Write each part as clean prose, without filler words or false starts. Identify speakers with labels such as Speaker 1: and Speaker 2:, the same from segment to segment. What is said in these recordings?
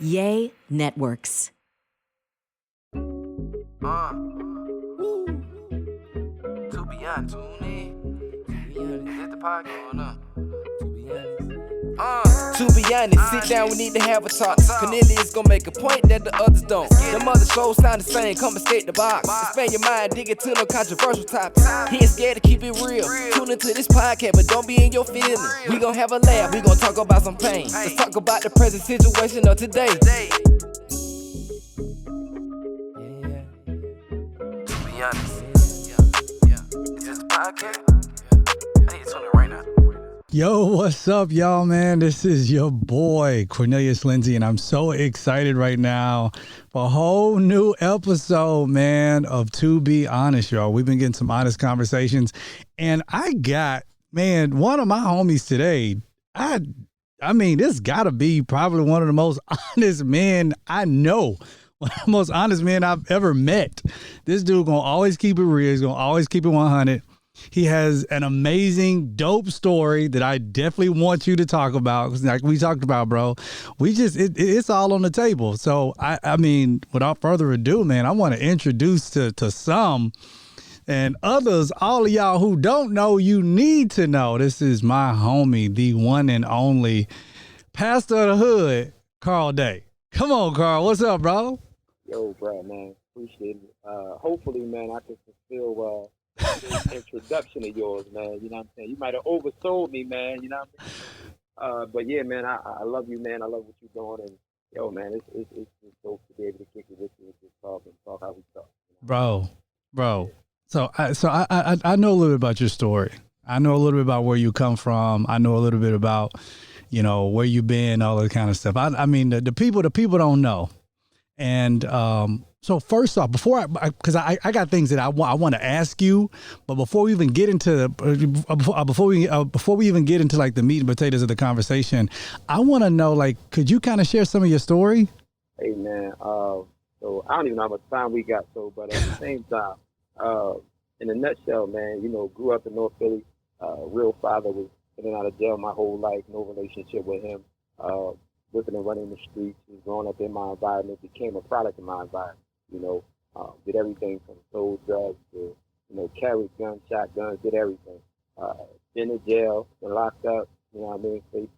Speaker 1: Yay Networks.
Speaker 2: To be honest, is this the pod going on? To be honest, sit down, we need to have a talk. Cornelius gonna make a point that the others don't. Them other shows sound the same, come escape the box. Expand your mind, dig into no controversial topics. He ain't scared to keep it real. Tune into this podcast, but don't be in your feelings. We gon' have a laugh, we gon' talk about some pain. Let's talk about the present situation of today. To be honest, is this the podcast? I need to tune in right now.
Speaker 3: Yo, what's up, y'all, man? This is your boy, Cornelius Lindsey, and I'm so excited right now for a whole new episode, man, of To Be Honest, y'all. We've been getting some honest conversations, and I got, man, one of my homies today. I mean, this got to be probably one of the most honest men I know. One of the most honest men I've ever met. This dude gonna always keep it real. He's gonna always keep it 100. He has an amazing, dope story that I definitely want you to talk about. Like we talked about, bro, it's all on the table. So, I mean, without further ado, man, I want to introduce to some and others, all of y'all who don't know, you need to know. This is my homie, the one and only pastor of the hood, Carl Day. Come on, Carl. What's up, bro?
Speaker 4: Yo, bro, man. Appreciate it. Hopefully, man, I can fulfill this introduction of yours, man. You know what I'm saying? You might have oversold me, man. You know what I mean? But yeah, man, I love you, man. I love what you're doing, and yo, man, it's just dope to be able to kick it with you and just talk how we talk. You know?
Speaker 3: Bro. So I know a little bit about your story. I know a little bit about where you come from. I know a little bit about, you know, where you've been, all that kind of stuff. I mean, the people don't know. And so first off, because I got things that I want to ask you, but before we even get into before we even get into like the meat and potatoes of the conversation, I want to know, like, could you kind of share some of your story?
Speaker 4: Hey, man. So I don't even know how much time we got. So, but at the same time, in a nutshell, man, you know, grew up in North Philly. Real father, was in and out of jail my whole life. No relationship with him. Living and running the streets, was growing up in my environment, became a product of my environment. You know, did everything from sold drugs to, you know, carried guns, shotguns, did everything. Been in jail, been locked up, you know what I mean, faced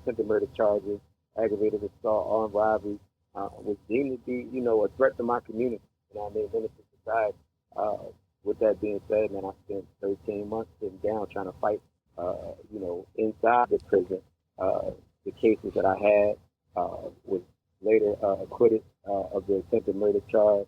Speaker 4: attempted murder charges, aggravated assault, armed robbery, was deemed to be, you know, a threat to my community, you know what I mean, menace to society. With that being said, man, I spent 13 months sitting down trying to fight, you know, inside the prison. The cases that I had was later acquitted of the attempted murder charge.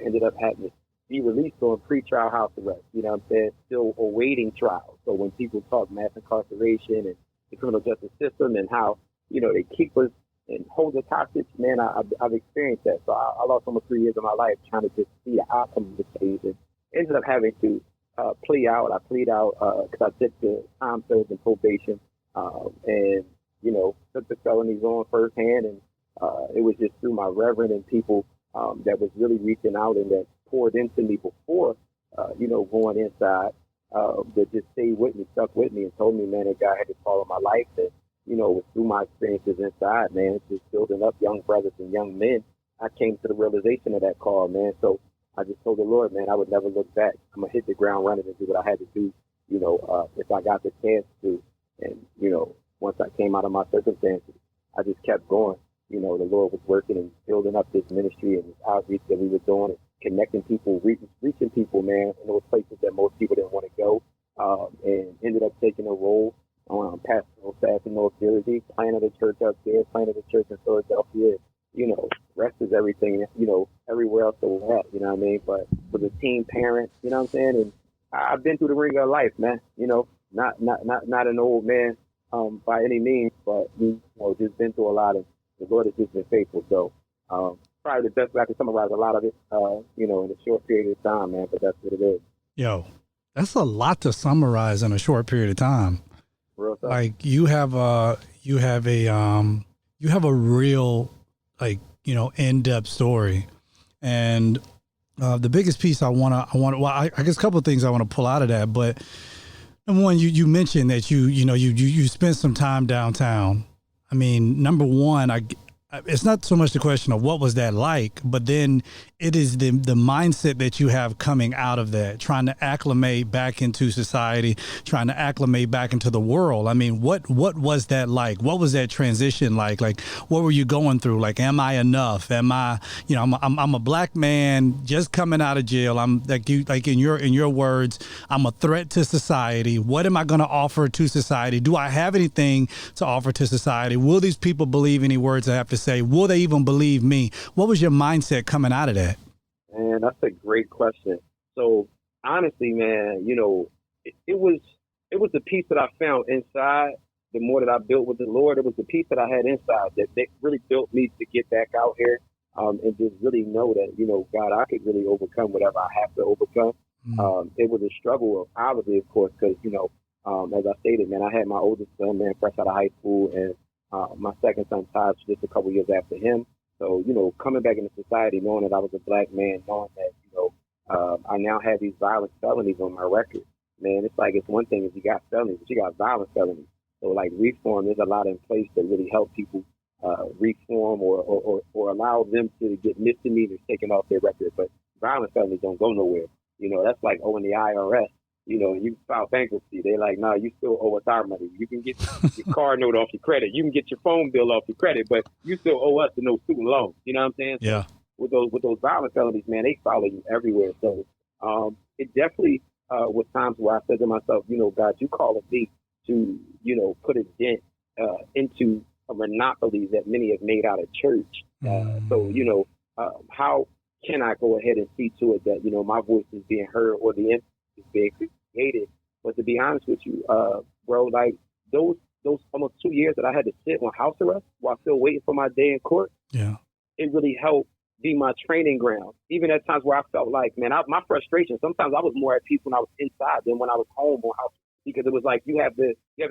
Speaker 4: Ended up having to be released on pretrial house arrest. You know what I'm saying? Still awaiting trial. So when people talk mass incarceration and the criminal justice system and how, you know, they keep us and hold us hostage, man, I've experienced that. So I lost almost 3 years of my life trying to just see the outcome of the case, and ended up having to plea out. I plead out because I took the time served in probation, and, you know, took the felonies on firsthand, and it was just through my reverend and people that was really reaching out and that poured into me before, you know, going inside, that just stayed with me, stuck with me, and told me, man, that God had to follow my life. That, you know, it was through my experiences inside, man, it's just building up young brothers and young men. I came to the realization of that call, man. So I just told the Lord, man, I would never look back. I'm going to hit the ground running and do what I had to do, you know, if I got the chance to. And, you know, once I came out of my circumstances, I just kept going. You know, the Lord was working and building up this ministry and this outreach that we were doing, and connecting people, reaching people, man, in those places that most people didn't want to go, and ended up taking a role on pastoral staff in North Jersey, planted a church up there, planted a church in Philadelphia. You know, rest is everything, you know, everywhere else that we're at, you know what I mean? But was a teen parent, you know what I'm saying? And I've been through the ring of life, man, you know, not an old man by any means, but, you know, just been through a lot, of the Lord has just been faithful. So probably the best way I can summarize a lot of it, you know, in a short period of time, man, but that's what it is.
Speaker 3: Yo, that's a lot to summarize in a short period of time.
Speaker 4: Real tough.
Speaker 3: Like you have a real, like, you know, in-depth story. And the biggest piece I guess a couple of things I want to pull out of that, but number one, you mentioned that you spent some time downtown. I mean, number one, it's not so much the question of what was that like, but then it is the mindset that you have coming out of that, trying to acclimate back into society, trying to acclimate back into the world. I mean, what was that like? What was that transition like? Like, what were you going through? Like, am I enough? Am I, you know, I'm a black man just coming out of jail. I'm like in your words, I'm a threat to society. What am I going to offer to society? Do I have anything to offer to society? Will these people believe any words I have to say? Will they even believe me? What was your mindset coming out of that?
Speaker 4: Man, that's a great question. So honestly, man, you know, it was the peace that I found inside. The more that I built with the Lord, it was the peace that I had inside that really built me to get back out here and just really know that, you know, God, I could really overcome whatever I have to overcome. It was a struggle, obviously, of course, because, you know, as I stated, man, I had my oldest son, man, fresh out of high school, and my second son, Todd, just a couple years after him. So, you know, coming back into society, knowing that I was a black man, knowing that, you know, I now have these violent felonies on my record. Man, it's like, it's one thing if you got felonies, but you got violent felonies. So, like, reform, there's a lot in place to really help people reform or allow them to get misdemeanors taken off their record. But violent felonies don't go nowhere. You know, that's like owing the IRS. You know, you file bankruptcy. They're like, no, you still owe us our money. You can get your car note off your credit. You can get your phone bill off your credit, but you still owe us no student loans. You know what I'm saying?
Speaker 3: Yeah.
Speaker 4: So with those violent felonies, man, they follow you everywhere. So it definitely was times where I said to myself, you know, God, you calling me to, you know, put a dent into a monopoly that many have made out of church. So, you know, how can I go ahead and see to it that, you know, my voice is being heard or the impact is being created? But to be honest with you, bro, like those almost 2 years that I had to sit on house arrest while still waiting for my day in court,
Speaker 3: Yeah.
Speaker 4: it really helped be my training ground. Even at times where I felt like, man, my frustration, sometimes I was more at peace when I was inside than when I was home on house, because it was like you have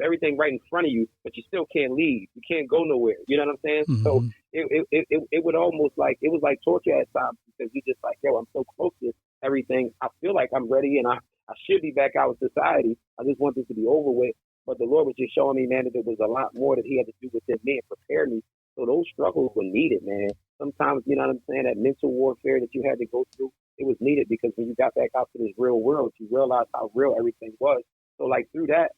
Speaker 4: everything right in front of you, but you still can't leave. You can't go nowhere. You know what I'm saying?
Speaker 3: Mm-hmm.
Speaker 4: So it would almost like, it was like torture at times, because you're just like, yo, I'm so close to everything. I feel like I'm ready and I should be back out in society. I just want this to be over with. But the Lord was just showing me, man, that there was a lot more that he had to do within me and prepare me. So those struggles were needed, man. Sometimes, you know what I'm saying, that mental warfare that you had to go through, it was needed, because when you got back out to this real world, you realized how real everything was. So like through that,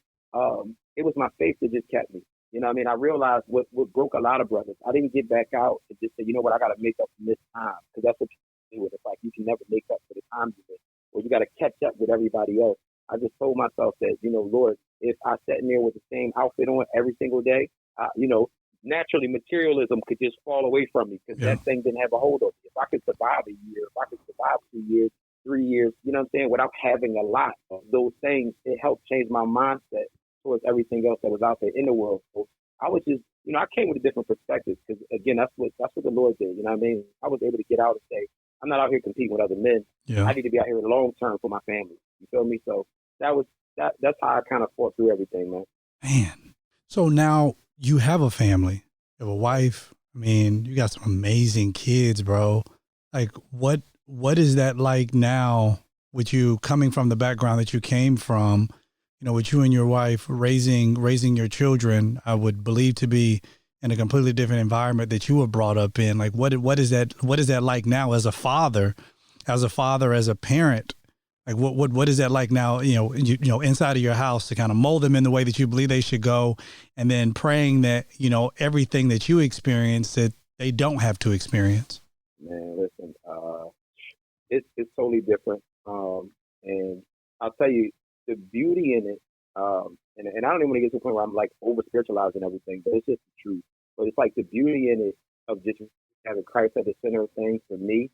Speaker 4: it was my faith that just kept me. You know what I mean? I realized what broke a lot of brothers. I didn't get back out and just say, you know what, I got to make up for this time, because that's what you do with it. It's like you can never make up for the time you missed, or you got to catch up with everybody else. I just told myself that, you know, Lord, if I sat in there with the same outfit on every single day, you know, naturally materialism could just fall away from me, because that thing didn't have a hold on me. If I could survive a year, if I could survive 2 years, 3 years, you know what I'm saying, without having a lot of those things, it helped change my mindset towards everything else that was out there in the world. So I was just, you know, I came with a different perspective, because again, that's what the Lord did. You know what I mean? I was able to get out and say, I'm not out here competing with other men.
Speaker 3: Yeah.
Speaker 4: I need to be out here long term for my family. You feel me? So that's how I kind of fought through everything, man.
Speaker 3: Man. So now you have a family, you have a wife. I mean, you got some amazing kids, bro. Like what is that like now with you coming from the background that you came from, you know, with you and your wife raising your children, I would believe to be in a completely different environment that you were brought up in. Like what is that like now as a father, as a parent? Like what is that like now, you know, inside of your house, to kind of mold them in the way that you believe they should go, and then praying that, you know, everything that you experience that they don't have to experience?
Speaker 4: Man, listen, it's totally different. And I'll tell you the beauty in it. And I don't even want to get to the point where I'm like over spiritualizing everything, but it's just the truth. But it's like the beauty in it of just having Christ at the center of things for me,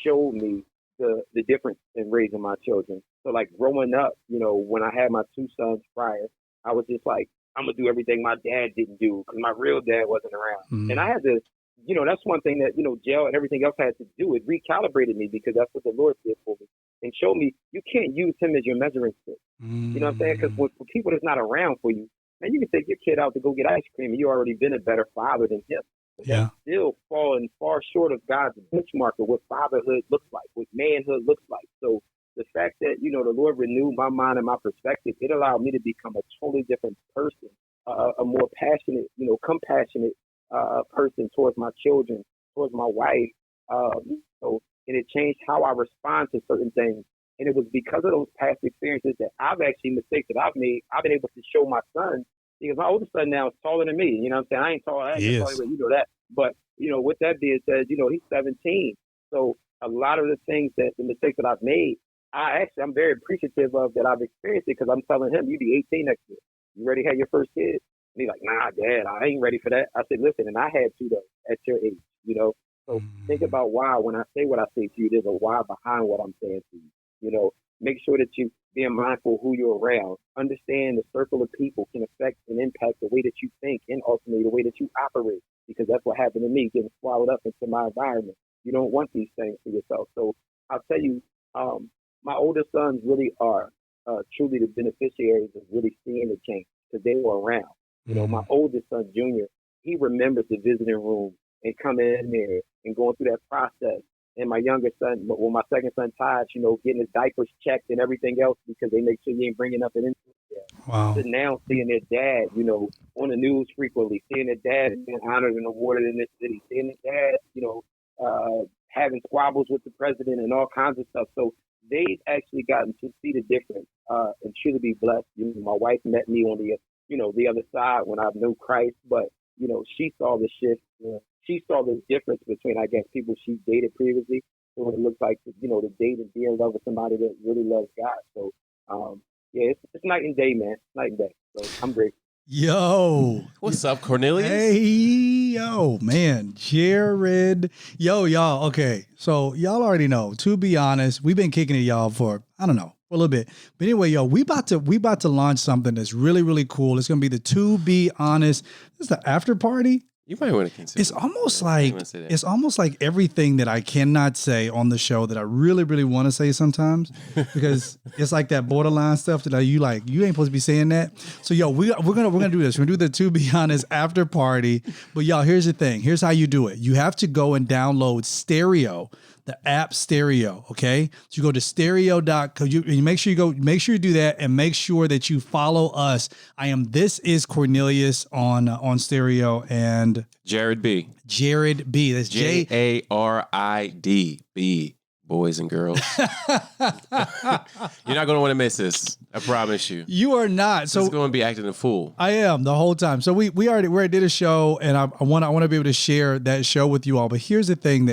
Speaker 4: showed me the difference in raising my children. So like growing up, you know, when I had my two sons prior, I was just like, I'm going to do everything my dad didn't do, because my real dad wasn't around.
Speaker 3: Mm.
Speaker 4: And I had to, you know, that's one thing that, you know, jail and everything else had to do. It recalibrated me, because that's what the Lord did for me, and showed me you can't use him as your measuring stick. You know what I'm saying? Because for people that's not around for you, man, you can take your kid out to go get ice cream, and you already been a better father than him. But that's still falling far short of God's benchmark of what fatherhood looks like, what manhood looks like. So the fact that, you know, the Lord renewed my mind and my perspective, it allowed me to become a totally different person, a more passionate, you know, compassionate person towards my children, towards my wife. So, and it changed how I respond to certain things. And it was because of those past experiences that mistakes that I've made, I've been able to show my son, because my oldest son now is taller than me. You know what I'm saying? I ain't tall. I ain't taller, you know that. But, with that being said, he's 17. So a lot of the mistakes that I've made, I'm very appreciative of that I've experienced it, because I'm telling him, you be 18 next year. You ready to have your first kid? And he's like, nah, Dad, I ain't ready for that. I said, listen, and I had to, though, at your age, So think about why, when I say what I say to you, there's a why behind what I'm saying to you. Make sure that you being mindful of who you're around. Understand the circle of people can affect and impact the way that you think and ultimately the way that you operate, because that's what happened to me, getting swallowed up into my environment. You don't want these things for yourself. So I'll tell you, my older sons really are truly the beneficiaries of really seeing the change, because they were around. My oldest son, Junior, he remembers the visiting room and coming in there and going through that process. And my younger son, my second son, Todd, getting his diapers checked and everything else, because they make sure you ain't bringing up an incident.
Speaker 3: Wow.
Speaker 4: So now seeing their dad, on the news frequently, seeing their dad being honored and awarded in this city, seeing their dad, having squabbles with the president and all kinds of stuff. So they've actually gotten to see the difference and truly be blessed. My wife met me on the other side when I knew Christ, but she saw the shift. She saw the difference between, I guess, people she dated previously, and what it looks like to date and be in love with somebody that really loves God. So it's night and day, man. Night and day. So I'm grateful.
Speaker 3: Yo,
Speaker 5: what's up, Cornelius?
Speaker 3: Hey, yo, man, Jared. Yo, y'all. Okay, so y'all already know. To be honest, we've been kicking it, y'all, for a little bit. But anyway, yo, we about to launch something that's really, really cool. It's gonna be the To Be Honest. This is the after party.
Speaker 5: You might want to consider.
Speaker 3: It's almost like everything that I cannot say on the show that I really, really want to say sometimes, because it's like that borderline stuff that you ain't supposed to be saying that. So yo, we're gonna do this. We're gonna do the To Be Honest after party. But y'all, here's the thing. Here's how you do it. You have to go and download Stereo, the app Stereo. Okay, so you go to stereo.com. You make sure you do that, and make sure that you follow us. This is Cornelius on Stereo, and Jared B. That's
Speaker 5: JARIDB. Boys and girls. You're not going to want to miss this. I promise you.
Speaker 3: You are not. So
Speaker 5: it's going to be acting a fool.
Speaker 3: I am the whole time. So we already did a show, and I want to be able to share that show with you all. But here's the thing,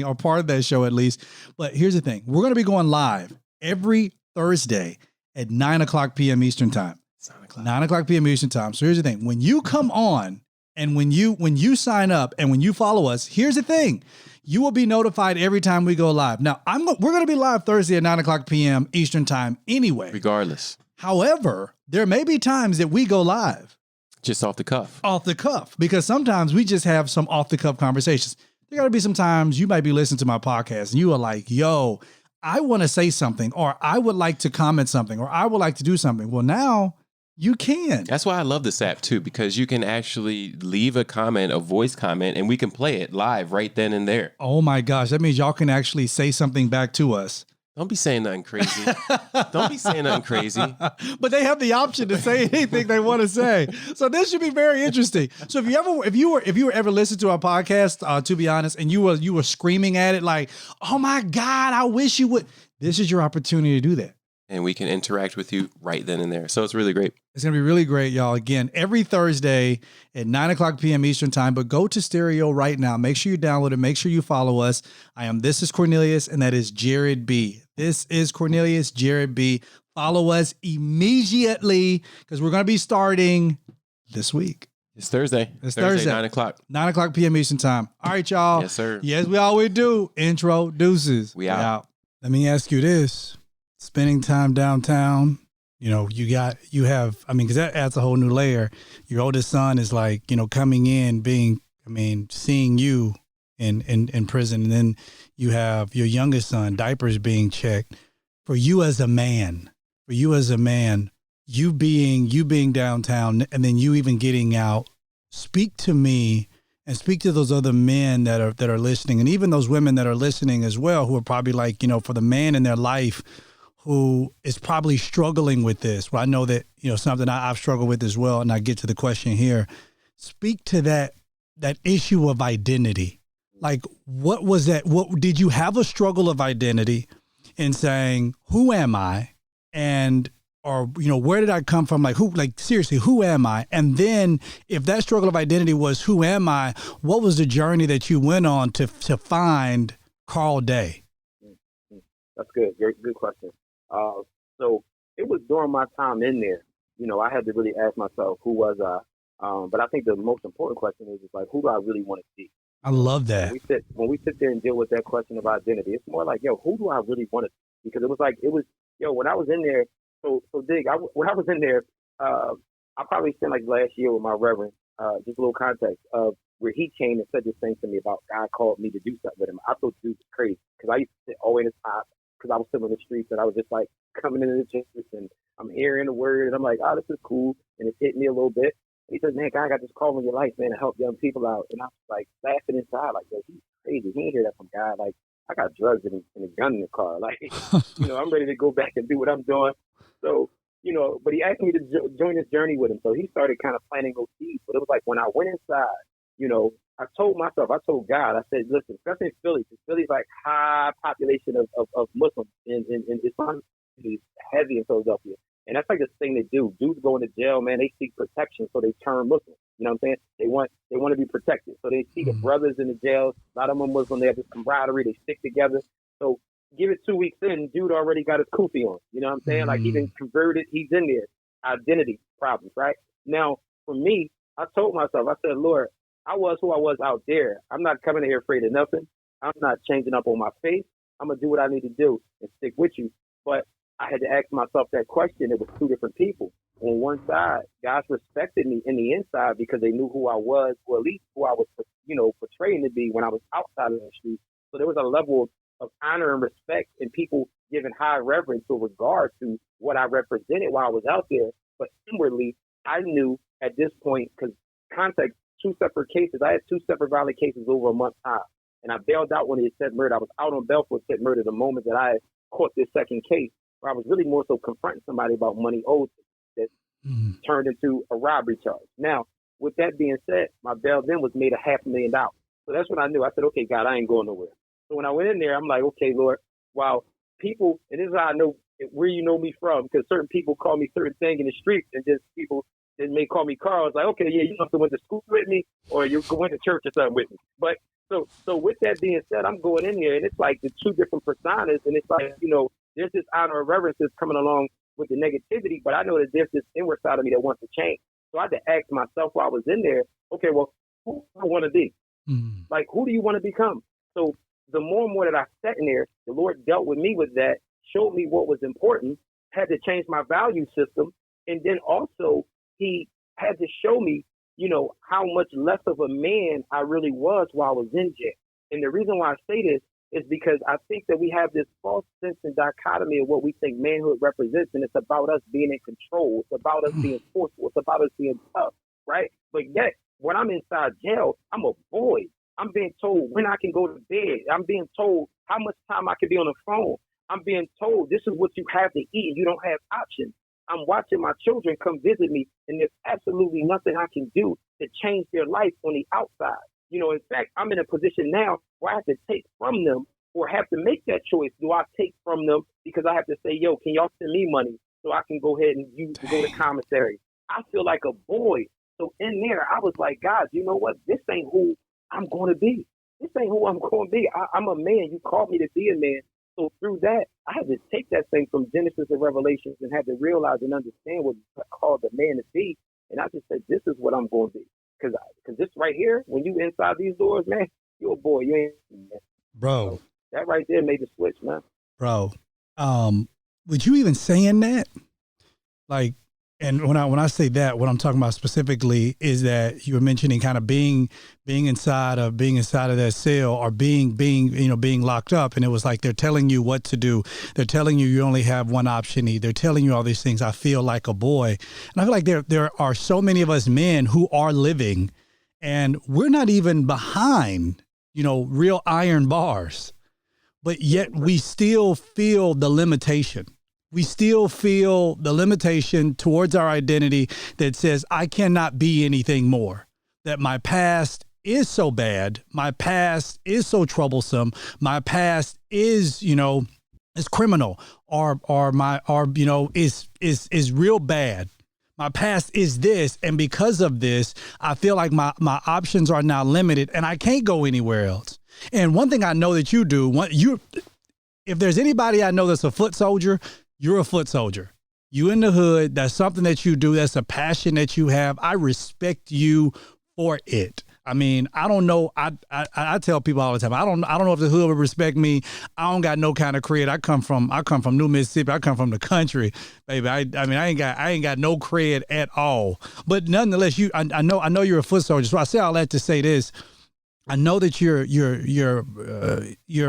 Speaker 3: or part of that show at least. But here's the thing. We're going to be going live every Thursday at 9:00 p.m. Eastern time. 9:00 p.m. Eastern time. So here's the thing. When you come on, and when you sign up and when you follow us, here's the thing. You will be notified every time we go live. Now, we're going to be live Thursday at 9:00 p.m. Eastern time anyway.
Speaker 5: Regardless.
Speaker 3: However, there may be times that we go live.
Speaker 5: Just off the cuff.
Speaker 3: Off the cuff. Because sometimes we just have some off the cuff conversations. There got to be some times you might be listening to my podcast and you are like, yo, I want to say something, or I would like to comment something, or I would like to do something. Well, now you can.
Speaker 5: That's why I love this app too, because you can actually leave a comment, a voice comment, and we can play it live right then and there.
Speaker 3: Oh my gosh. That means y'all can actually say something back to us.
Speaker 5: Don't be saying nothing crazy. Don't be saying nothing crazy.
Speaker 3: But they have the option to say anything they want to say. So this should be very interesting. So if you were ever listening to our podcast, To Be Honest, and you were screaming at it like, oh my God, I wish you would. This is your opportunity to do that.
Speaker 5: And we can interact with you right then and there. So it's really great.
Speaker 3: It's going to be really great, y'all. Again, every Thursday at 9:00 p.m. Eastern time. But go to Stereo right now. Make sure you download it. Make sure you follow us. This is Cornelius, and that is Jared B. This is Cornelius, Jared B. Follow us immediately, because we're going to be starting this week.
Speaker 5: It's Thursday.
Speaker 3: It's Thursday.
Speaker 5: 9:00.
Speaker 3: 9:00 p.m. Eastern time. All right, y'all.
Speaker 5: Yes, sir.
Speaker 3: Yes, we always do. Intro deuces.
Speaker 5: We out.
Speaker 3: Let me ask you this. Spending time downtown, because that adds a whole new layer. Your oldest son is like, coming in, seeing you in prison. And then you have your youngest son, diapers being checked. For you as a man, you being downtown, and then you even getting out, speak to me and speak to those other men that are listening, and even those women that are listening as well, who are probably like, for the man in their life who is probably struggling with this. Well, I know that, something I've struggled with as well. And I get to the question here. Speak to that that issue of identity. Like, what was that? What did you have a struggle of identity in saying, who am I? And, or, where did I come from? Like seriously, who am I? And then if that struggle of identity was, who am I? What was the journey that you went on to find Carl Day?
Speaker 4: That's good. Very good question. So it was during my time in there, I had to really ask myself, who was I? But I think the most important question is like, who do I really want to be?
Speaker 3: I love that.
Speaker 4: When we sit there and deal with that question of identity, it's more like, who do I really want to be? Because when I was in there, so Dig, when I was in there, I probably spent like last year with my reverend, just a little context of where he came and said this thing to me about God called me to do something with him. I thought dude was crazy because I used to sit all in his top because I was still in the streets and I was just like coming into the church and I'm hearing the word and I'm like, oh, this is cool. And it hit me a little bit. He says, man, God got this call in your life, man, to help young people out. And I was like laughing inside, like, yo, he's crazy. He ain't hear that from God. Like, I got drugs and a gun in the car. Like, I'm ready to go back and do what I'm doing. So, but he asked me to join this journey with him. So he started kind of planting those seeds. But it was like when I went inside, I told God, I said, listen, especially in Philly, because Philly's like high population of Muslims and Islam is heavy in Philadelphia. And that's like this thing they do. Dudes go into jail, man, they seek protection, so they turn Muslim. You know what I'm saying? They want to be protected. So they see the brothers in the jails. A lot of them are Muslim. They have this camaraderie. They stick together. So give it 2 weeks in, dude already got his kufi on. You know what I'm saying? Like, he been converted. He's in there. Identity problems, right? Now, for me, I told myself, I said, Lord, I was who I was out there. I'm not coming in here afraid of nothing. I'm not changing up on my face. I'm going to do what I need to do and stick with you. But I had to ask myself that question. It was two different people. On one side, guys respected me in the inside because they knew who I was, or at least who I was, portraying to be when I was outside of the street. So there was a level of honor and respect and people giving high reverence or regard to what I represented while I was out there. But inwardly, I knew at this point, because context, 2 separate cases. I had 2 separate violent cases over a month's time. And I bailed out when he said murder. I was out on bail for said murder the moment that I had caught this second case, where I was really more so confronting somebody about money owed that turned into a robbery charge. Now, with that being said, my bail then was made $500,000. So that's when I knew. I said, okay, God, I ain't going nowhere. So when I went in there, I'm like, okay, Lord, wow, people, and this is how I know where you know me from, because certain people call me certain things in the streets, and just people that may call me Carl. It's like, okay, yeah, you must have went to school with me, or you went to church or something with me. But so with that being said, I'm going in here, and it's like the 2 different personas, and it's like, there's this honor and reverence that's coming along with the negativity, but I know that there's this inward side of me that wants to change. So I had to ask myself while I was in there, okay, well, who do I want to be? Like, who do you want to become? So the more and more that I sat in there, the Lord dealt with me with that, showed me what was important, had to change my value system, and then also he had to show me, how much less of a man I really was while I was in jail. And the reason why I say this is because I think that we have this false sense and dichotomy of what we think manhood represents, and it's about us being in control. It's about us being forceful. It's about us being tough, right? But yet, when I'm inside jail, I'm a boy. I'm being told when I can go to bed. I'm being told how much time I can be on the phone. I'm being told this is what you have to eat and you don't have options. I'm watching my children come visit me, and there's absolutely nothing I can do to change their life on the outside. In fact, I'm in a position now where I have to take from them or have to make that choice. Do I take from them because I have to say, yo, can y'all send me money so I can go ahead and go to commissary? I feel like a boy. So in there, I was like, God, you know what? This ain't who I'm going to be. This ain't who I'm going to be. I'm a man. You called me to be a man. So through that, I had to take that thing from Genesis and Revelations and had to realize and understand what God called the man to be. And I just said, this is what I'm going to be. Because this right here, when you inside these doors, man, you're a boy. You ain't, man.
Speaker 3: Bro.
Speaker 4: So that right there made the switch, man.
Speaker 3: Bro, would you even saying that? Like, and when I say that, what I'm talking about specifically is that you were mentioning kind of being inside of that cell, or being locked up, and it was like they're telling you what to do. They're telling you only have one option. They're telling you all these things. I feel like a boy, and I feel like there are so many of us men who are living, and we're not even behind real iron bars, but yet we still feel the limitation. We still feel the limitation towards our identity that says, I cannot be anything more, that my past is so bad. My past is so troublesome. My past is, is criminal or is real bad. My past is this. And because of this, I feel like my options are now limited and I can't go anywhere else. And one thing I know that you do, if there's anybody I know that's a foot soldier, you're a foot soldier. You in the hood, that's something that you do. That's a passion that you have. I respect you for it. I mean, I don't know. I tell people all the time, I don't know if the hood would respect me. I don't got no kind of cred. I come from New Mississippi. I come from the country, baby. I ain't got no cred at all. But nonetheless, I know you're a foot soldier. So I say all that to say this. I know that you're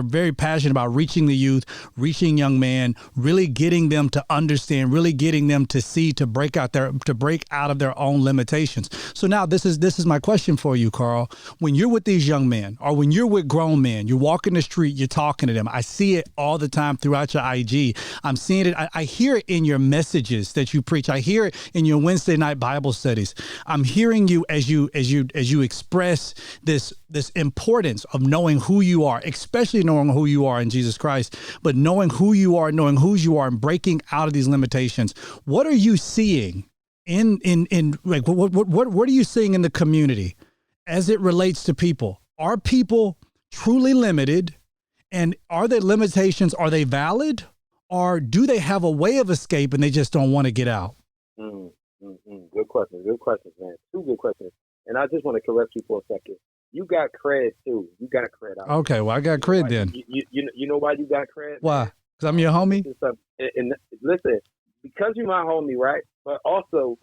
Speaker 3: very passionate about reaching the youth, reaching young men, really getting them to understand, really getting them to see, to break out of their own limitations. So now this is my question for you, Carl. When you're with these young men, or when you're with grown men, you're walking the street, you're talking to them. I see it all the time throughout your IG. I'm seeing it. I hear it in your messages that you preach. I hear it in your Wednesday night Bible studies. I'm hearing you as you express this importance of knowing who you are, especially knowing who you are in Jesus Christ, but knowing who you are, knowing whose you are, and breaking out of these limitations. What are you seeing in like what are you seeing in the community as it relates to people? Are people truly limited, and are their limitations, are they valid, or do they have a way of escape and they just don't want to get out?
Speaker 4: Good question, man. Two good questions. And I just want to correct you for a second. You got cred too. You got cred.
Speaker 3: Okay, well, I got cred then.
Speaker 4: You know why you got cred?
Speaker 3: Why? Because I'm your homie?
Speaker 4: And listen, because you're my homie, right? But also,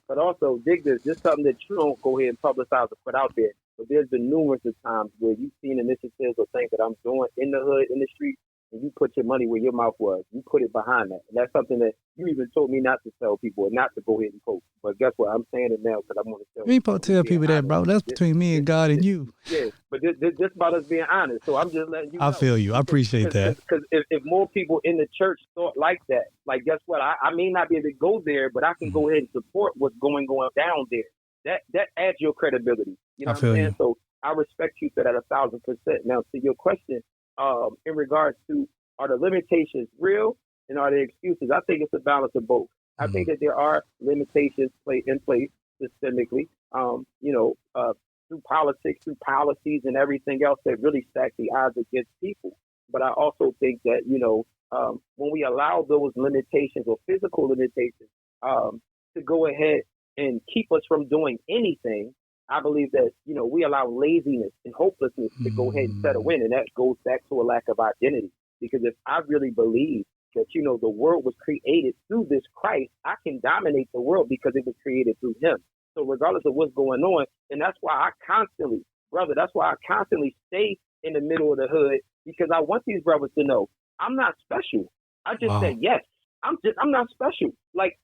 Speaker 4: dig this. This is something that you don't go ahead and publicize or put out there. But there's been numerous of times where you've seen initiatives or things that I'm doing in the hood, in the street, and you put your money where your mouth was. You put it behind that. And that's something that you even told me not to tell people, or not to go ahead and post. But guess what? I'm saying it now because I want to tell
Speaker 3: people. Tell people that, bro. That's between me and God and you.
Speaker 4: Yeah, but this about us being honest. So I'm just letting you know.
Speaker 3: I feel you. I appreciate that.
Speaker 4: Because if more people in the church thought like that, like, guess what? I may not be able to go there, but I can go ahead and support what's going down there. That adds your credibility. You know what I'm saying? You. So I respect you for that 1,000%. Now, to your question, in regards to, are the limitations real and are there excuses? I think it's a balance of both. I think that there are limitations in place systemically, through politics, through policies and everything else that really stack the odds against people. But I also think that, when we allow those limitations or physical limitations to go ahead and keep us from doing anything, I believe that, we allow laziness and hopelessness to go ahead and settle in. And that goes back to a lack of identity. Because if I really believe that, the world was created through this Christ, I can dominate the world because it was created through him. So regardless of what's going on, and that's why I constantly stay in the middle of the hood, because I want these brothers to know I'm not special. I just said, yes, I'm not special. Like,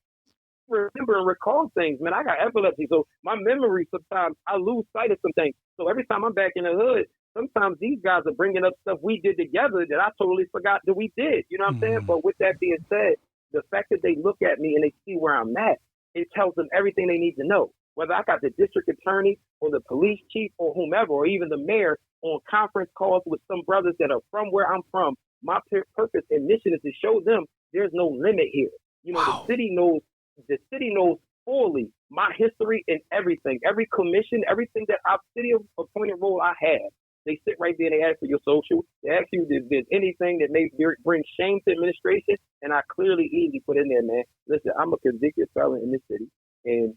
Speaker 4: remember and recall things, man. I got epilepsy, so my memory, sometimes I lose sight of some things. So every time I'm back in the hood, sometimes these guys are bringing up stuff we did together that I totally forgot that we did. You know what I'm saying? But with that being said, the fact that they look at me and they see where I'm at, it tells them everything they need to know. Whether I got the district attorney or the police chief or whomever, or even the mayor on conference calls with some brothers that are from where I'm from, my purpose and mission is to show them there's no limit here. The city knows fully my history and everything, every commission, everything that I've city appointed role I have. They sit right there and they ask for your social. They ask you if there's anything that may bring shame to administration, and I clearly easily put in there, man. Listen, I'm a convicted felon in this city, and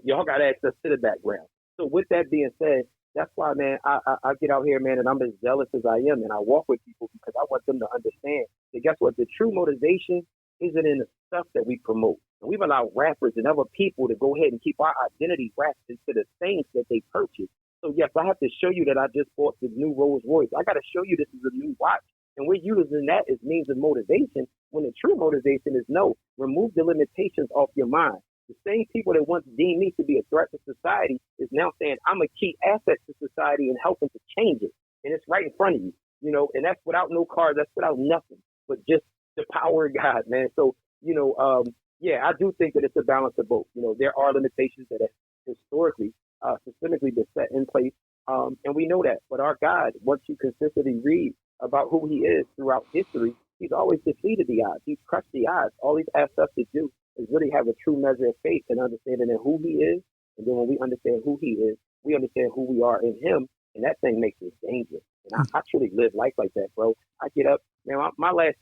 Speaker 4: y'all got access to the background. So with that being said, that's why, man, I get out here, man, and I'm as zealous as I am, and I walk with people because I want them to understand that, guess what? The true motivation isn't in the stuff that we promote. And we've allowed rappers and other people to go ahead and keep our identity wrapped into the things that they purchase. So, yes, I have to show you that I just bought the new Rolls Royce. I got to show you this is a new watch. And we're using that as means of motivation, when the true motivation is no, remove the limitations off your mind. The same people that once deemed me to be a threat to society is now saying I'm a key asset to society and helping to change it. And it's right in front of you, and that's without no car, that's without nothing, but just the power of God, man. So, I do think that it's a balance of both. There are limitations that have historically, systemically been set in place And we know that. But our God, once you consistently read about who he is throughout history, he's always defeated the odds. He's crushed the odds. All he's asked us to do is really have a true measure of faith and understanding in who he is. And then when we understand who he is, we understand who we are in him. And that thing makes us dangerous. And I truly live life like that, bro. I get up, man, my last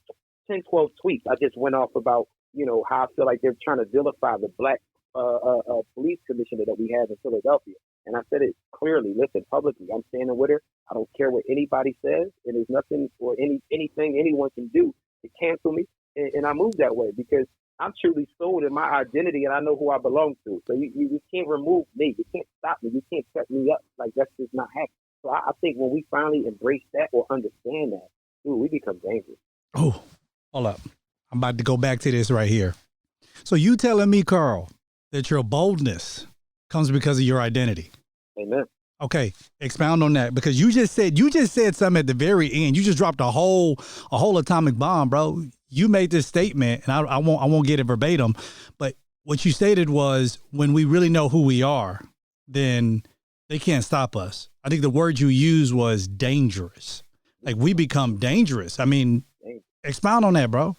Speaker 4: 10, 12 tweets, I just went off about, how I feel like they're trying to vilify the black police commissioner that we have in Philadelphia. And I said it clearly, listen, publicly, I'm standing with her. I don't care what anybody says. And there's nothing or anything anyone can do to cancel me. And I move that way because I'm truly sold in my identity and I know who I belong to. So you can't remove me. You can't stop me. You can't set me up. Like, that's just not happening. So I think when we finally embrace that or understand that, dude, we become dangerous.
Speaker 3: Oh, hold up. I'm about to go back to this right here. So you telling me, Carl, that your boldness comes because of your identity?
Speaker 4: Amen.
Speaker 3: Okay, expound on that, because you just said something at the very end. You just dropped a whole atomic bomb, bro. You made this statement, and I won't get it verbatim, but what you stated was, when we really know who we are, then they can't stop us. I think the word you used was dangerous. Like, we become dangerous. I mean, expound on that, bro.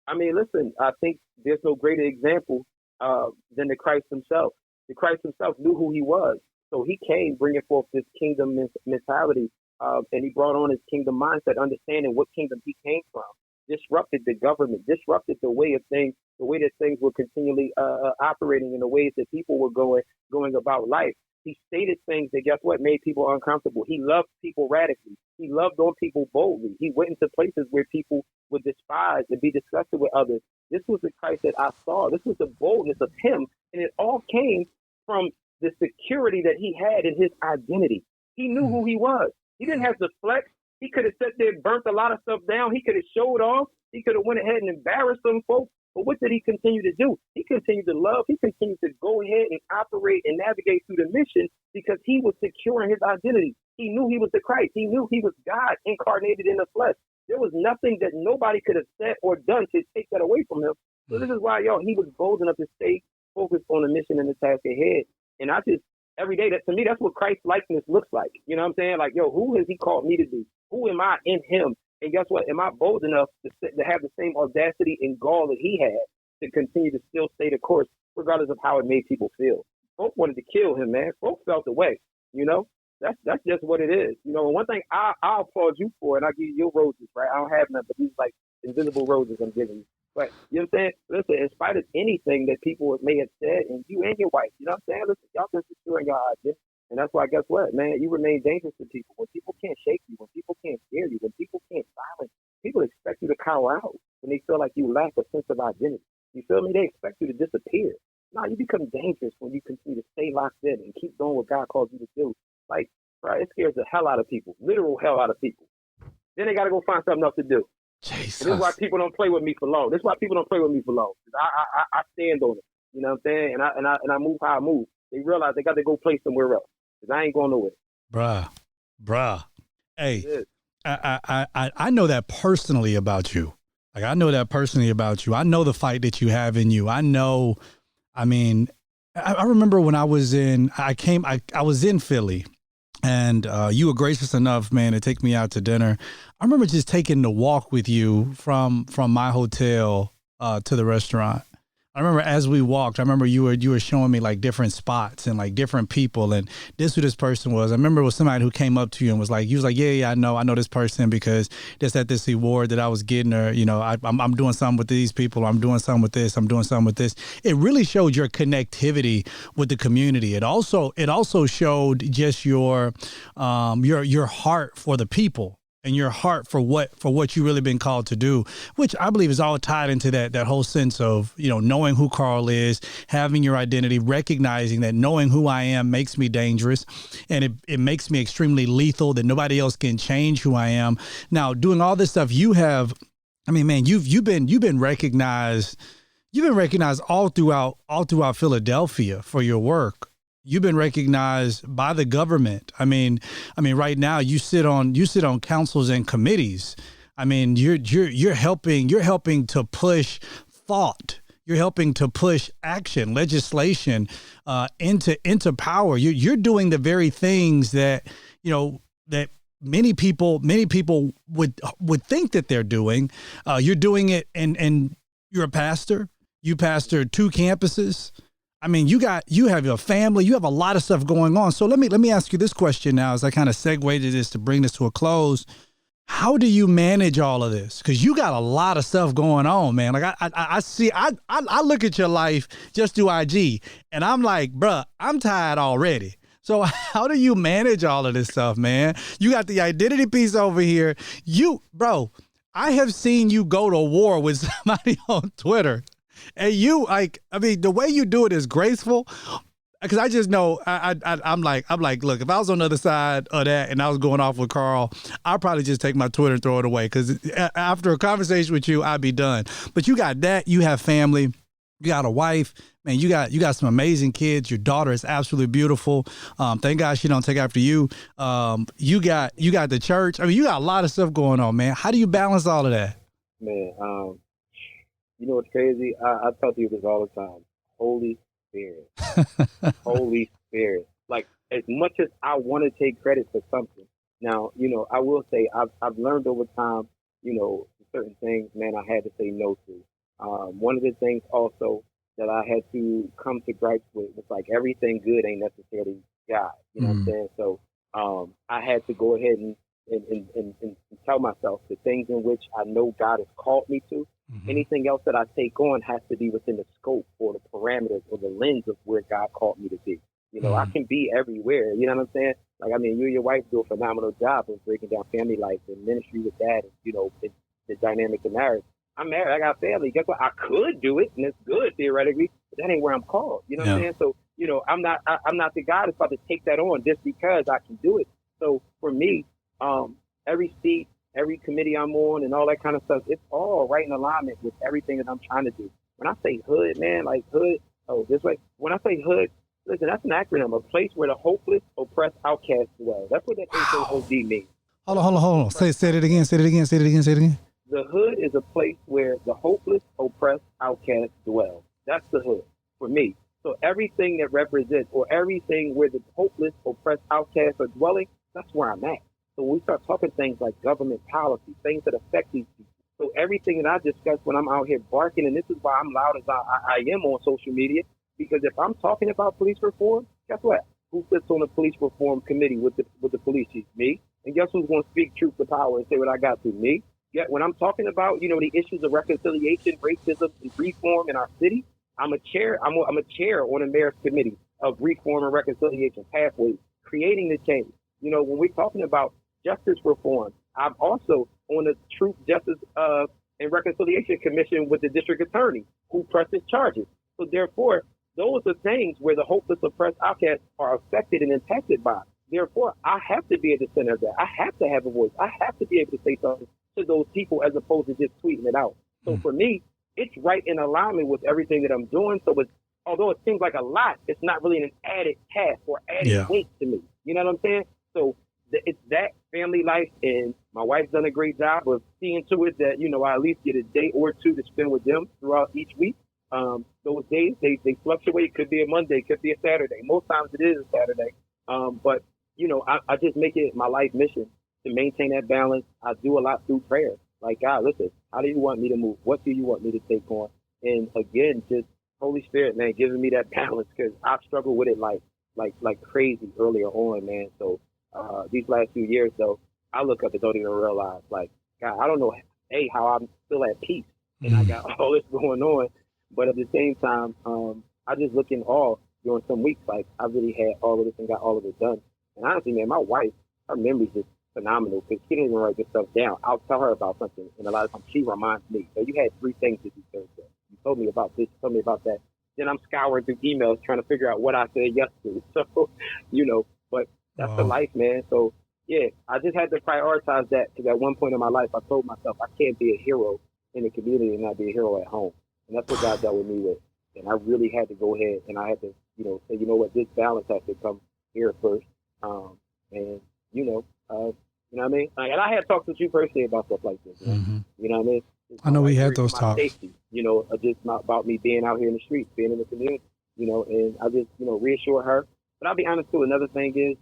Speaker 4: I mean, listen, I think there's no greater example than the Christ himself. The Christ himself knew who he was. So he came bringing forth this kingdom mentality, and he brought on his kingdom mindset, understanding what kingdom he came from, disrupted the government, disrupted the way of things, the way that things were continually operating in the ways that people were going about life. He stated things that, guess what, made people uncomfortable. He loved people radically. He loved on people boldly. He went into places where people would despise and be disgusted with others. This was the Christ that I saw. This was the boldness of him. And it all came from the security that he had in his identity. He knew who he was. He didn't have to flex. He could have sat there and burnt a lot of stuff down. He could have showed off. He could have went ahead and embarrassed some folks. But what did he continue to do? He continued to love. He continued to go ahead and operate and navigate through the mission because he was secure in his identity. He knew he was the Christ. He knew he was God incarnated in the flesh. There was nothing that nobody could have said or done to take that away from him. So this is why, he was bold enough to stay focused on the mission and the task ahead. And I just, every day, that to me, that's what Christ likeness looks like. You know what I'm saying? Like, who has he called me to be? Who am I in him? And guess what? Am I bold enough to have the same audacity and gall that he had to continue to still stay the course, regardless of how it made people feel? Folks wanted to kill him, man. Folks felt the way, That's just what it is. And one thing I'll applaud you for, and I'll give you your roses, right? I don't have none, but these like invisible roses I'm giving you. But you know what I'm saying? Listen, in spite of anything that people may have said, and you and your wife, you know what I'm saying? Listen, y'all been secure in your identity. And that's why, guess what, man? You remain dangerous to people. When people can't shake you, when people can't scare you, when people can't silence, people expect you to cower out when they feel like you lack a sense of identity. You feel me? They expect you to disappear. No, you become dangerous when you continue to stay locked in and keep doing what God calls you to do. Like, bro, it scares the hell out of people, literal hell out of people. Then they got to go find something else to do.
Speaker 3: Jesus.
Speaker 4: And this is why people don't play with me for long. This is why people don't play with me for long. I stand on it. You know what I'm saying? And I move how I move. They realize they got to go play somewhere else. Because I ain't going nowhere.
Speaker 3: Bruh. Hey, I know that personally about you. Like, I know that personally about you. I know the fight that you have in you. I know, I remember when I was in Philly, and you were gracious enough, man, to take me out to dinner. I remember just taking the walk with you from my hotel to the restaurant. I remember as we walked, I remember you were showing me like different spots and like different people, and this who this person was. I remember it was somebody who came up to you and was like, yeah, I know this person because just at this award that I was getting, or I'm doing something with these people, I'm doing something with this, I'm doing something with this. It really showed your connectivity with the community. It also showed just your heart for the people. And your heart for what you really been called to do, which I believe is all tied into that whole sense of, knowing who Carl is, having your identity, recognizing that knowing who I am makes me dangerous, and it makes me extremely lethal, that nobody else can change who I am. Now, doing all this stuff, you've been recognized. You've been recognized all throughout Philadelphia for your work. You've been recognized by the government. I mean, right now you sit on councils and committees. I mean, you're helping to push thought. You're helping to push action, legislation into power. You're doing the very things that that many people would think that they're doing. You're doing it, and you're a pastor. You pastor 2 campuses. I mean, you have your family. You have a lot of stuff going on. So let me ask you this question now, as I kind of segue to this to bring this to a close. How do you manage all of this? Because you got a lot of stuff going on, man. Like I look at your life just through IG, and I'm like, bruh, I'm tired already. So how do you manage all of this stuff, man? You got the identity piece over here. Bro, I have seen you go to war with somebody on Twitter, and the way you do it is graceful. Because I just know I'm like, look, if I was on the other side of that and I was going off with Carl, I'd probably just take my Twitter and throw it away. Because after a conversation with you, I'd be done. But you got that. You have family. You got a wife. Man, you got some amazing kids. Your daughter is absolutely beautiful. Thank God she don't take after you. You got the church. I mean, you got a lot of stuff going on, man. How do you balance all of that?
Speaker 4: Man, you know what's crazy? I tell people this all the time. Holy Spirit. Holy Spirit. Like, as much as I want to take credit for something, now, I will say I've learned over time, certain things, man, I had to say no to. One of the things also that I had to come to gripes with was like everything good ain't necessarily God. You know what I'm saying? So I had to go ahead and tell myself the things in which I know God has called me to. Anything else that I take on has to be within the scope or the parameters or the lens of where God called me to be. I can be everywhere. You know what I'm saying? Like, I mean, you and your wife do a phenomenal job of breaking down family life and ministry with that, and, the dynamic of marriage. I'm married. I got family. Guess what? I could do it, and it's good theoretically, but that ain't where I'm called. You know what I'm saying? So, I'm not the guy that's about to take that on just because I can do it. So for me, every seat, every committee I'm on, and all that kind of stuff, it's all right in alignment with everything that I'm trying to do. When I say hood, man, like hood, this way. When I say hood, listen, that's an acronym, a place where the hopeless, oppressed, outcasts dwell. That's what that HOD means.
Speaker 3: Hold on. Say it again.
Speaker 4: The hood is a place where the hopeless, oppressed, outcasts dwell. That's the hood for me. So everything that represents, or everything where the hopeless, oppressed, outcasts are dwelling, that's where I'm at. So when we start talking things like government policy, things that affect these people. So everything that I discuss when I'm out here barking, and this is why I'm loud as I am on social media, because if I'm talking about police reform, guess what? Who sits on the police reform committee with the police chief? Me. And guess who's going to speak truth to power and say what I got to? Me. Yet when I'm talking about, the issues of reconciliation, racism, and reform in our city, I'm a chair on the mayor's committee of reform and reconciliation pathways, creating the change. When we're talking about justice reform, I'm also on the Truth, Justice, and Reconciliation Commission with the district attorney who presses charges. So therefore, those are things where the hopeless, oppressed, outcasts are affected and impacted by. Therefore, I have to be at the center of that. I have to have a voice. I have to be able to say something to those people as opposed to just tweeting it out. So for me, it's right in alignment with everything that I'm doing. So although it seems like a lot, it's not really an added task or added weight to me. You know what I'm saying? So it's that family life, and my wife's done a great job of seeing to it that, I at least get a day or two to spend with them throughout each week. Those days, they fluctuate. Could be a Monday, could be a Saturday. Most times it is a Saturday. But I just make it my life mission to maintain that balance. I do a lot through prayer. Like, God, listen, how do you want me to move? What do you want me to take on? And again, just Holy Spirit, man, giving me that balance, because I've struggled with it like crazy earlier on, man. So these last few years, though, I look up and don't even realize, like, God, I don't know, how I'm still at peace and I got all this going on. But at the same time, I just look in awe during some weeks, like I really had all of this and got all of it done. And honestly, man, my wife, her memory's just phenomenal, because she didn't even write this stuff down. I'll tell her about something, and a lot of times she reminds me. So you had 3 things that you said. You told me about this, told me about that. Then I'm scouring through emails trying to figure out what I said yes to. So, but that's the life, man. So, yeah, I just had to prioritize that, because at one point in my life, I told myself I can't be a hero in the community and not be a hero at home. And that's what God dealt with me with. And I really had to go ahead and I had to, say, this balance has to come here first. And, you know what I mean? And I had talked with you personally about stuff like this. You know what I mean?
Speaker 3: I know we had those talks.
Speaker 4: Safety, just not about me being out here in the streets, being in the community, and I just, reassure her. But I'll be honest too, another thing is,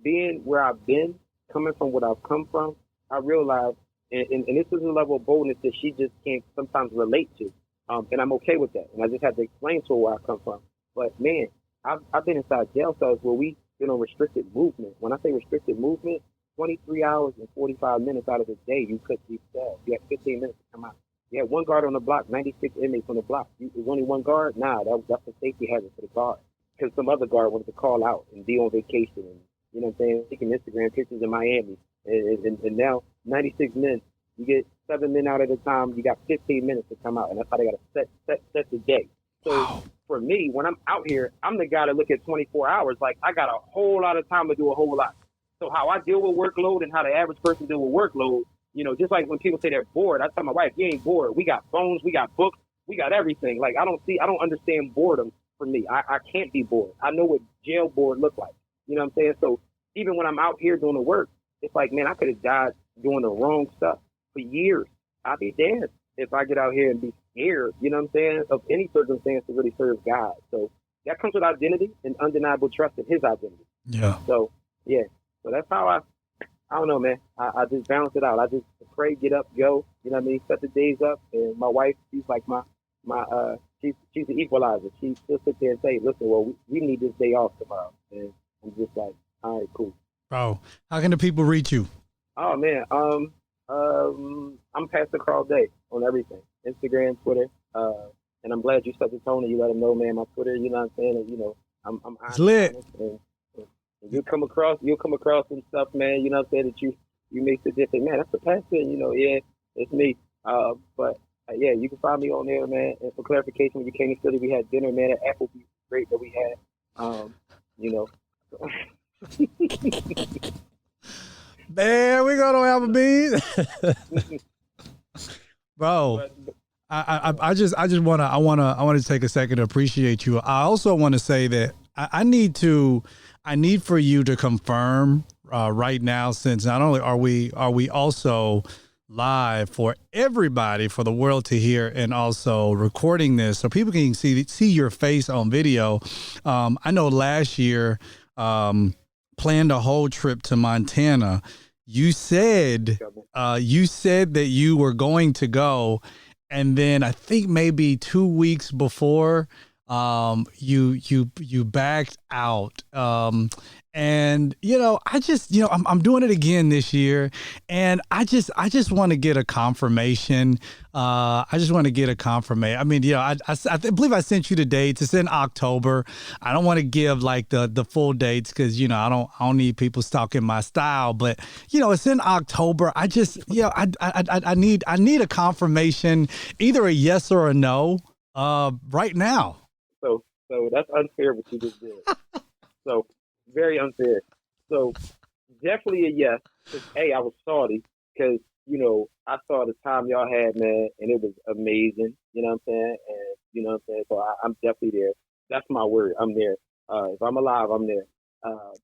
Speaker 4: being where I've been, coming from what I've come from, I realized, and this is a level of boldness that she just can't sometimes relate to. And I'm okay with that. And I just had to explain to her where I come from. But man, I've been inside jail cells where we been on restricted movement. When I say restricted movement, 23 hours and 45 minutes out of the day, you could leave cells. You had 15 minutes to come out. You had one guard on the block, 96 inmates on the block. There's only one guard? Nah, that's a safety hazard for the guard. Because some other guard wanted to call out and be on vacation and, you know what I'm saying, taking Instagram pictures in Miami. And now 96 men, you get 7 men out at a time, you got 15 minutes to come out. And that's how they got to set the day. So for me, when I'm out here, I'm the guy to look at 24 hours. Like, I got a whole lot of time to do a whole lot. So how I deal with workload and how the average person deal with workload, you know, just like when people say they're bored, I tell my wife, you ain't bored. We got phones, we got books, we got everything. Like, I don't understand boredom for me. I can't be bored. I know what jail bored look like. You know what I'm saying? So even when I'm out here doing the work, it's like, man, I could have died doing the wrong stuff for years. I'd be dead if I get out here and be scared, you know what I'm saying, of any circumstance to really serve God. So that comes with identity and undeniable trust in his identity.
Speaker 3: Yeah.
Speaker 4: So, yeah. So that's how I don't know, man. I just balance it out. I just pray, get up, go. You know what I mean? Set the days up. And my wife, she's like she's the equalizer. She still sit there and say, listen, well, we need this day off tomorrow. And I'm just like, all right, cool.
Speaker 3: Bro, how can the people reach you?
Speaker 4: Oh, man. I'm Pastor Carl Day on everything. Instagram, Twitter. And I'm glad you set the tone and you let them know, man, my Twitter, you know what I'm saying? And, you know, I'm
Speaker 3: it's lit.
Speaker 4: And you'll come across some stuff, man, you know what I'm saying, that you make the difference. Man, that's the pastor, you know, yeah, it's me. But yeah, you can find me on there, man. And for clarification, when you came to Philly, we had dinner, man, at Applebee's. Great that we had. You know.
Speaker 3: Man, we go to Applebee's. Bro, I just want to take a second to appreciate you. I also want to say that I need for you to confirm right now, since not only are we also live for everybody, for the world to hear, and also recording this so people can see your face on video. I know last year, planned a whole trip to Montana. You said that you were going to go, and then I think maybe 2 weeks before, you backed out. And you know, I'm doing it again this year, and I just want to get a confirmation. I mean, you know, I believe I sent you the dates. It's in October. I don't want to give like the full dates because, you know, I don't need people stalking my style. But you know, it's in October. I just, you know, I need a confirmation, either a yes or a no, right now.
Speaker 4: So that's unfair what you just did. So. Very unfair. So definitely a yes. Hey, I was salty because, you know, I saw the time y'all had, man, and it was amazing. You know what I'm saying? And you know what I'm saying? So I'm definitely there. That's my word. I'm there. If I'm alive, I'm there.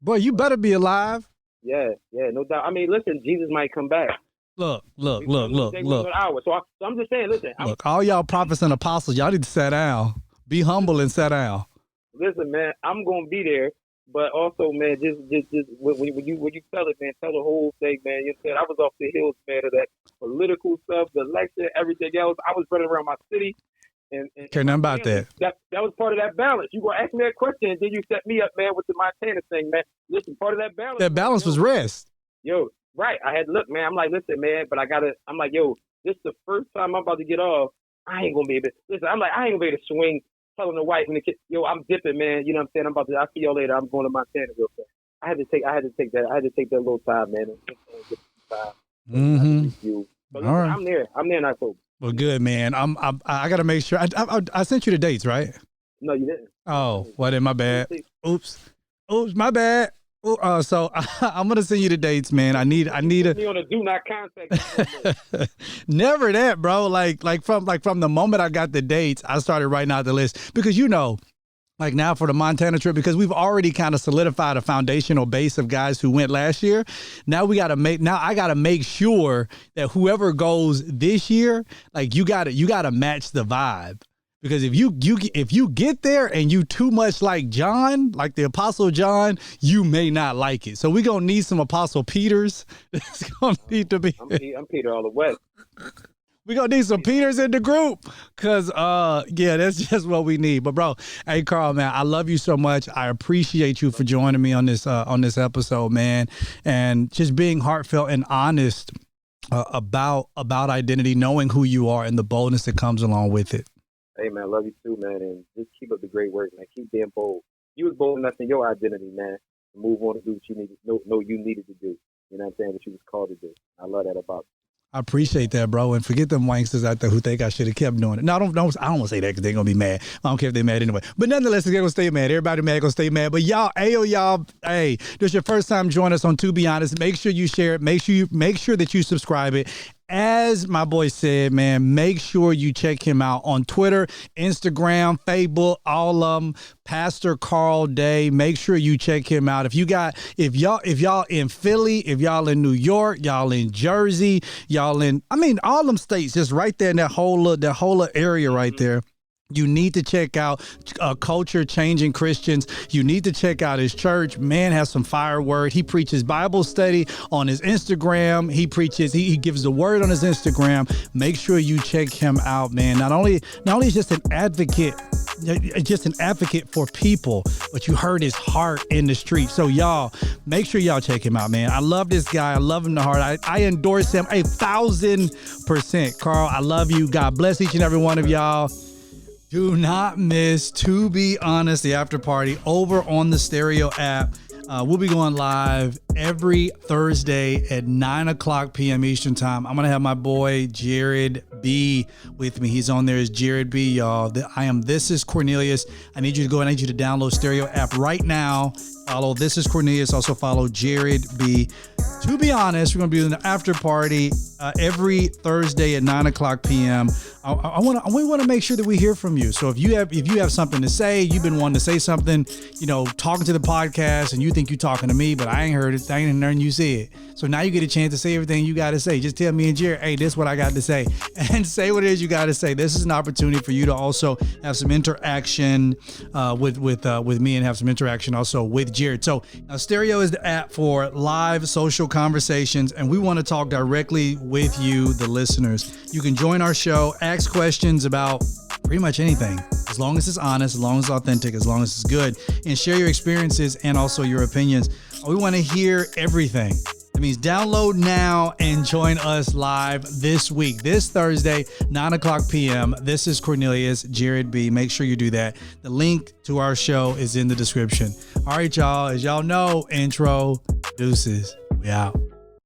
Speaker 3: Boy, you better be alive.
Speaker 4: Yeah, no doubt. I mean, listen, Jesus might come back.
Speaker 3: Look. So
Speaker 4: I'm just saying, listen.
Speaker 3: Look, all y'all prophets and apostles, y'all need to sit down. Be humble and sit down.
Speaker 4: Listen, man, I'm gonna be there. But also, man, just when you tell it, man, tell the whole thing, man. You said I was off the hills, man, of that political stuff, the election, everything else. I was running around my city, and
Speaker 3: care nothing about that.
Speaker 4: That was part of that balance. You gonna ask me that question, and then you set me up, man, with the Montana thing, man. Listen, part of that balance.
Speaker 3: That balance was rest.
Speaker 4: Yo, right. I had look, man. I'm like, listen, man, but I'm like, yo, this is the first time I'm about to get off. I ain't gonna be able to listen. I'm like, I ain't gonna be able to swing. Telling the wife and the kid, yo, I'm dipping, man. You know what I'm saying? I'll see y'all later. I'm going to Montana real fast. I had to take that little time, man.
Speaker 3: Mm-hmm.
Speaker 4: So listen,
Speaker 3: all right.
Speaker 4: I'm there in October.
Speaker 3: Well, good, man. I got to make sure. I sent you the dates, right?
Speaker 4: No, you didn't.
Speaker 3: Oh, well, then my bad. Oops, my bad. So I'm gonna send you the dates, man. I need a.
Speaker 4: Me on a do not contact.
Speaker 3: Never that, bro. Like from the moment I got the dates, I started writing out the list because, you know, like now for the Montana trip, because we've already kind of solidified a foundational base of guys who went last year. Now I got to make sure that whoever goes this year, like you got to match the vibe. Because if you get there and you too much like John, like the Apostle John, you may not like it. So we're gonna need some Apostle Peters. It's gonna need to be.
Speaker 4: I'm Peter all the way.
Speaker 3: We're gonna need some Peters in the group. Cause yeah, that's just what we need. But bro, hey Carl, man, I love you so much. I appreciate you for joining me on this episode, man. And just being heartfelt and honest about identity, knowing who you are and the boldness that comes along with it.
Speaker 4: Hey man, love you too, man, and just keep up the great work, man. Keep being bold. You was bold enough in your identity, man, to move on to do what you needed, you needed to do. You know what I'm saying? What you was called to do. I love that about you.
Speaker 3: I appreciate that, bro. And forget them wanksters out there who think I should have kept doing it. No, I don't want to say that because they're going to be mad. I don't care if they're mad anyway. But nonetheless, they're going to stay mad. Everybody mad, going to stay mad. But y'all, hey, this is your first time joining us on To Be Honest. Make sure you share it. Make sure that you subscribe it. As my boy said, man, make sure you check him out on Twitter, Instagram, Facebook, all of them. Pastor Carl Day. Make sure you check him out. If y'all in Philly, if y'all in New York, y'all in Jersey, y'all in, all them states, just right there in that whole area right there. You need to check out Culture Changing Christians. You need to check out his church. Man has some fire word. He preaches Bible study on his Instagram. He gives the word on his Instagram. Make sure you check him out, man. Not only is just an advocate for people, but you heard his heart in the street. So y'all, make sure y'all check him out, man. I love this guy. I love him to heart. I endorse him 1,000%. Carl, I love you. God bless each and every one of y'all. Do not miss To Be Honest, the after party over on the Stereo app. We'll be going live every Thursday at 9:00 p.m. Eastern time. I'm going to have my boy Jared B with me. He's on there as Jared B, y'all. This is Cornelius. I need you to download Stereo app right now. Follow This is Cornelius. Also follow Jared B. To Be Honest, we're going to be doing the after party every Thursday at 9:00 p.m. We want to make sure that we hear from you. So if you have something to say, you've been wanting to say something, talking to the podcast, and you think you're talking to me, but I ain't heard it. I ain't heard you say it. So now you get a chance to say everything you got to say. Just tell me and Jared, hey, this is what I got to say, and say what it is you got to say. This is an opportunity for you to also have some interaction with me and have some interaction also with Jared. So Stereo is the app for live social conversations, and we want to talk directly with you, the listeners. You can join our show, ask questions about pretty much anything, as long as it's honest, as long as it's authentic, as long as it's good, and share your experiences and also your opinions. We want to hear everything. That means download now and join us live this week, this Thursday, 9:00 p.m. This is Cornelius, Jared B. Make sure you do that. The link to our show is in the description. All right, y'all. As y'all know, intro, deuces. We out.